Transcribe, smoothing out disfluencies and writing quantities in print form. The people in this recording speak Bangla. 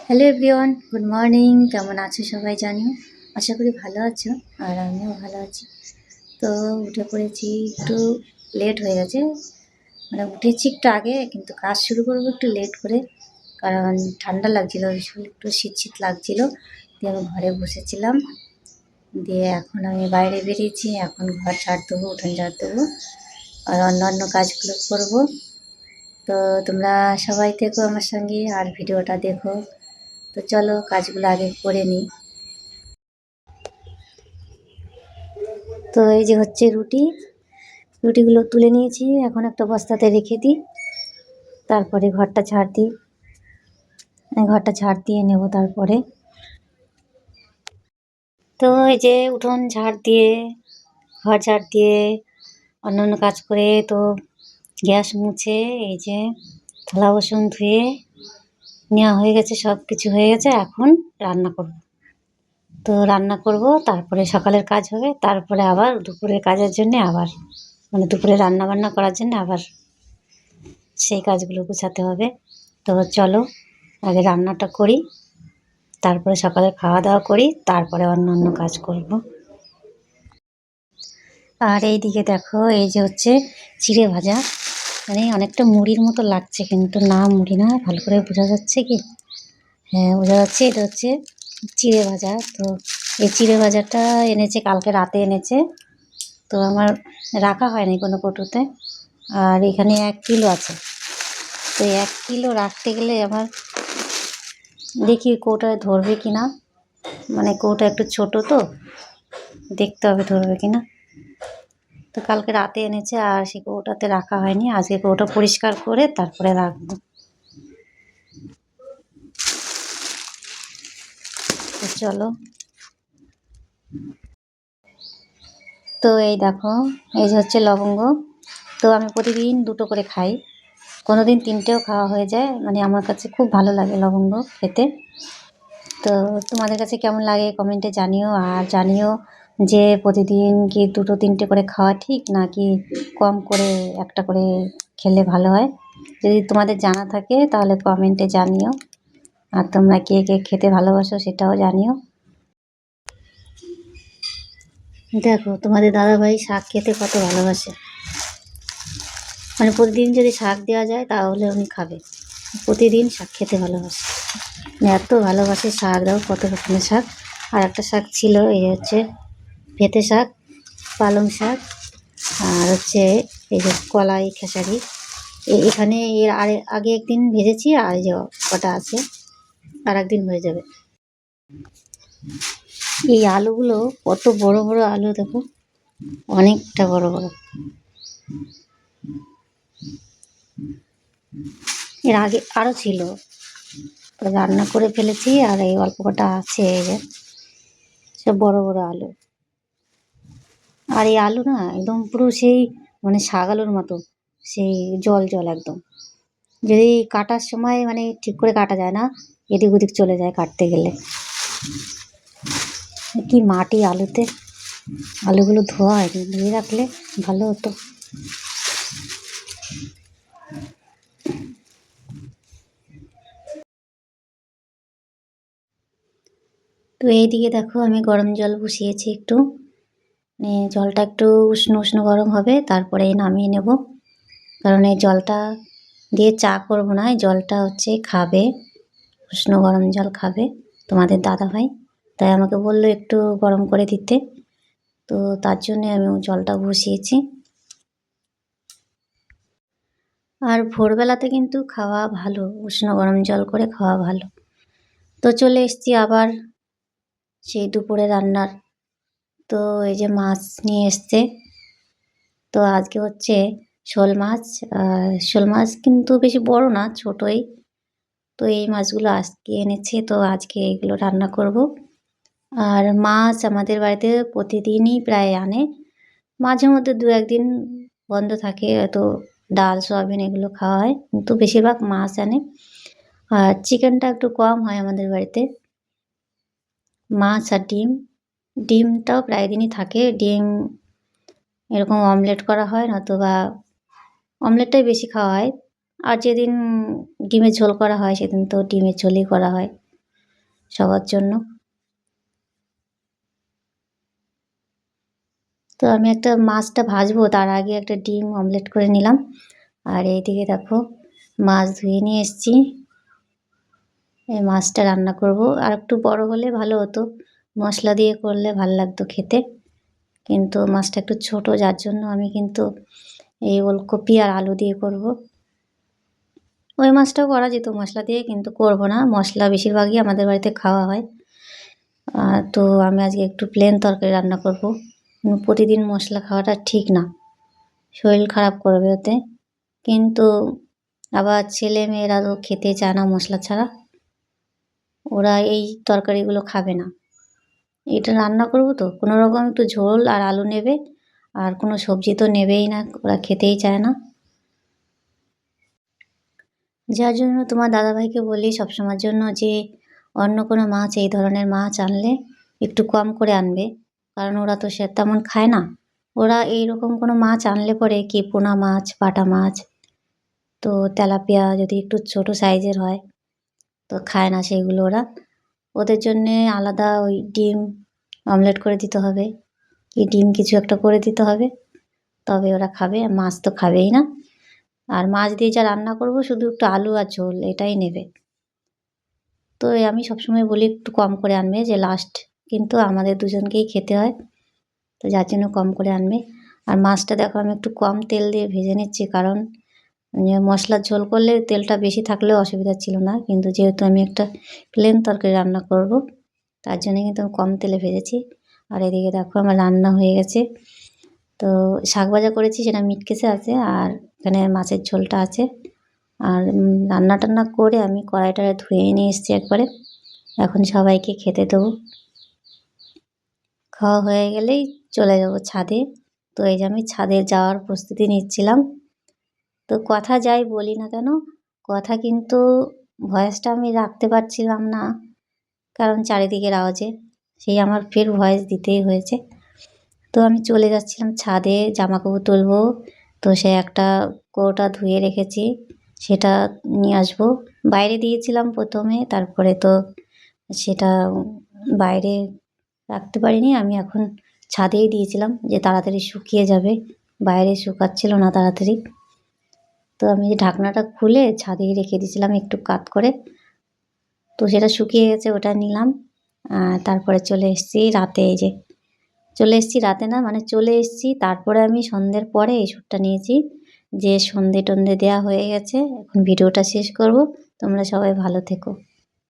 Hello everyone, good morning. কেমন আছো সবাই জানিও। আশা করি ভালো আছো, আর আমিও ভালো আছি। তো উঠে পড়েছি, একটু লেট হয়ে গেছে, মানে উঠেছি একটু আগে, কিন্তু কাজ শুরু করবো একটু লেট করে, কারণ ঠান্ডা লাগছিলো, ভীষণ একটু শীত শীত লাগছিলো। দিয়ে আমি ঘরে বসেছিলাম, দিয়ে এখন আমি বাইরে বেরিয়েছি। এখন ঘর ঝাড় দেবো, উঠোন ঝাড় দেবো, আর অন্যান্য কাজগুলো করব। তো তোমরা সবাই থেকো আমার সঙ্গে, আর ভিডিওটা দেখো। তো চলো কাজগুলো আগে করে নিই। তো এই যে হচ্ছে রুটিগুলো তুলে নিয়েছি, এখন একটা বস্তাতে রেখে দিই, তারপরে ঘরটা ঝাড় দিয়ে নেব। তারপরে তো এই যে উঠোন ঝাড় দিয়ে, ঘর ঝাড় দিয়ে, অন্যান্য কাজ করে, তো গ্যাস মুছে, এই যে থালা বাসন ধুয়ে নেওয়া হয়ে গেছে, সব কিছু হয়ে গেছে। এখন রান্না করব। তো রান্না করব, তারপরে সকালের কাজ হবে, তারপরে আবার দুপুরের কাজের জন্য আবার, মানে দুপুরে রান্না বান্না করার জন্য আবার সেই কাজগুলো গোছাতে হবে। তো চলো আগে রান্নাটা করি, তারপরে সকালে খাওয়া দাওয়া করি, তারপরে অন্য কাজ করব। আর এই দিকে দেখো, এই যে হচ্ছে চিড়ে ভাজা, মানে অনেকটা মুড়ির মতো লাগছে, কিন্তু না মুড়ি না। ভালো করে বোঝা যাচ্ছে কি? হ্যাঁ, বোঝা যাচ্ছে। এটা হচ্ছে চিড়ে ভাজা। তো এই চিড়ে ভাজাটা এনেছে, কালকে রাতে এনেছে। তো আমার রাখা হয়নি কোনো কৌটোতে। আর এখানে 1 কিলো আছে। তো 1 কিলো রাখতে গেলে আমার দেখি কৌটায় ধরবে কি না, মানে কৌটা একটু ছোট, তো দেখতে হবে ধরবে কি না। তো কালকে রাতে এনেছে, আর সেই কৌটাতে রাখা হয়নি। আজকে কৌটা পরিষ্কার করে তারপরে রাখবো। তো চলো। তো এই দেখো, এই যে হচ্ছে লবঙ্গ। তো আমি প্রতিদিন 2টো করে খাই, কোনোদিন 3টেও খাওয়া হয়ে যায়। মানে আমার কাছে খুব ভালো লাগে লবঙ্গ খেতে। তো তোমাদের কাছে কেমন লাগে কমেন্টে জানিও। আর জানিও যে প্রতিদিন কি 2-3টে করে খাওয়া ঠিক, নাকি কম করে একটা করে খেলে ভালো হয়। যদি তোমাদের জানা থাকে তাহলে কমেন্টে জানিও। আর তোমরা কে কে খেতে ভালোবাসো সেটাও জানিও। দেখো তোমাদের দাদাভাই শাক খেতে কত ভালোবাসে, মানে প্রতিদিন যদি শাক দেওয়া যায় তাহলে উনি খাবে। প্রতিদিন শাক খেতে ভালোবাসে, মানে এত ভালোবাসে শাক। দাও কত রকমের শাক। আর একটা শাক ছিল, এই হচ্ছে পেঁপে শাক, পালং শাক, আর হচ্ছে এই যে কলাই খেসারি। এখানে এর আগে একদিন ভেজেছি, আর এই যে কটা আছে, আর একদিন হয়ে যাবে। এই আলুগুলো কত বড় বড় আলু, দেখো অনেকটা বড় বড়। এর আগে আরও ছিল, তো রান্না করে ফেলেছি, আর এই অল্প কটা আছে। এই যে সব বড় বড় আলু। আর এই আলু না একদম পুরো সেই, মানে শাক আলুর মতো, সেই জল জল একদম। যদি কাটার সময় মানে ঠিক করে কাটা যায় না, এদিক ওদিক চলে যায় কাটতে গেলে। কি মাটি আলুতে। আলুগুলো ধোয়া হয়নি, ধুয়ে রাখলে ভালো হতো। তো এইদিকে দেখো, আমি গরম জল বসিয়েছি একটু, মানে জলটা একটু উষ্ণ উষ্ণ গরম হবে, তারপরে নামিয়ে নেব। কারণ এই জলটা দিয়ে চা করব না, এই জলটা হচ্ছে খাবে, উষ্ণ গরম জল খাবে তোমাদের দাদাভাই। তাই আমাকে বললো একটু গরম করে দিতে, তো তার জন্যে আমি জলটা বসিয়েছি। আর ভোরবেলাতে কিন্তু খাওয়া ভালো, উষ্ণ গরম জল করে খাওয়া ভালো। তো চলে এসেছি আবার সেই দুপুরে রান্নার। তো এই যে মাছ নিয়ে এসছে, তো আজকে হচ্ছে শোল মাছ। শোল মাছ কিন্তু বেশি বড় না, ছোটোই। তো এই মাছগুলো আজকে এনেছে, তো আজকে এগুলো রান্না করব। আর মাছ আমাদের বাড়িতে প্রতিদিনই প্রায় আনে, মাঝে মধ্যে 2-1 দিন বন্ধ থাকে, তো ডাল সয়াবিন এগুলো খাওয়া হয়, কিন্তু বেশিরভাগ মাছ আনে। আর চিকেনটা একটু কম হয় আমাদের বাড়িতে। মাছ আর ডিমটাও প্রায় দিনই থাকে। ডিম এরকম অমলেট করা হয়, নতুবা অমলেটটাই বেশি খাওয়া হয়। আর যেদিন ডিমের ঝোল করা হয় সেদিন তো ডিমের ঝোলই করা হয়। সবার জন্য। তো আমি একটা মাছটা ভাজবো তার আগে একটা ডিম অমলেট করে নিলাম। আর এইদিকে দেখো মাছ ধুয়ে নিয়ে এসেছি, এই মাছটা রান্না করব। আর একটু বড় হলে ভালো হতো, মশলা দিয়ে করলে ভালো লাগতো খেতে, কিন্তু মাছটা একটু ছোট, যার জন্য আমি কিন্তু এই ওলকপি আর আলু দিয়ে করব। ওই মাছটাও করা যেত মশলা দিয়ে, কিন্তু করব না, মশলা বেশিরভাগই আমাদের বাড়িতে খাওয়া হয়। তো আমি আজকে একটু প্লেন তরকারি রান্না করব। প্রতিদিন মশলা খাওয়াটা ঠিক না, শরীর খারাপ করবে ওতে। কিন্তু আবার ছেলে মেয়েরা তো খেতে চায় না মশলা ছাড়া, ওরা এই তরকারিগুলো খাবে না। এটা রান্না করব তো কোনো রকম একটু ঝোল আর আলু নেবে, আর কোনো সবজি তো নেবেই না, ওরা খেতেই চায় না। যার জন্য তোমার দাদাভাইকে বলি সবসময়ের জন্য যে অন্য কোনো মাছ, এই ধরনের মাছ আনলে একটু কম করে আনবে, কারণ ওরা তো সে তেমন খায় না। ওরা এই রকম কোনো মাছ আনলে পরে কি পোনা মাছ, বাটা মাছ, তো তেলাপিয়া যদি একটু ছোট সাইজের হয় তো খায় না সেইগুলো ওরা। ওদের জন্যে আলাদা ওই ডিম অমলেট করে দিতে হবে, কি ডিম কিছু একটা করে দিতে হবে, তবে ওরা খাবে। মাছ তো খাবেই না। আর মাছ দিয়ে যা রান্না করব শুধু একটু আলু আর ঝোল এটাই নেবে। তো আমি সবসময় বলি একটু কম করে আনবে, যে লাস্ট কিন্তু আমাদের দুজনকেই খেতে হয়, তো যার জন্য কম করে আনবে। আর মাছটা দেখো আমি একটু কম তেল দিয়ে ভেজে নিচ্ছি, কারণ মশলার ঝোল করলে তেলটা বেশি থাকলেও অসুবিধা ছিল না, কিন্তু যেহেতু আমি একটা প্লেন তরকারি রান্না করব তার জন্য কিন্তু আমি কম তেলে ভেজেছি। আর এদিকে দেখো আমার রান্না হয়ে গেছে। তো শাক ভাজা করেছি, সেটা মিটকেসে আছে, আর এখানে মাছের ঝোলটা আছে। আর রান্না টান্না করে আমি কড়াইটা ধুয়ে নিয়ে এসেছি একবারে। এখন সবাইকে খেতে দেবো, খাওয়া হয়ে গেলেই চলে যাব ছাদে। তো এই যে আমি ছাদে যাওয়ার প্রস্তুতি নিচ্ছিলাম। তো কথা যাই বলি না কেন, কথা কিন্তু ভয়েসটা আমি রাখতে পারছিলাম না, কারণ চারিদিকের আওয়াজে সেই আমার ফের ভয়েস দিতেই হয়েছে। তো আমি চলে যাচ্ছিলাম ছাদে জামাকাপড় তুলবো। তো সে একটা কৌটা ধুয়ে রেখেছি, সেটা নিয়ে আসবো। বাইরে দিয়েছিলাম প্রথমে, তারপরে তো সেটা বাইরে রাখতে পারিনি, আমি এখন ছাদেই দিয়েছিলাম যে তাড়াতাড়ি শুকিয়ে যাবে, বাইরে শুকাচ্ছিল না তাড়াতাড়ি। তো আমি ঢাকনাটা খুলে ছাদেই রেখে দিয়েছিলাম একটু কাত করে। তো সেটা শুকিয়ে গেছে, ওটা নিলাম। তারপরে চলে এসেছি রাতে, এই যে চলে এসেছি রাতে না, মানে চলে এসেছি তারপরে আমি সন্ধ্যের পরে এই শ্যুটটা নিয়েছি, যে সন্ধে টন্ধে দেওয়া হয়ে গেছে। এখন ভিডিওটা শেষ করব, তোমরা সবাই ভালো থেকো।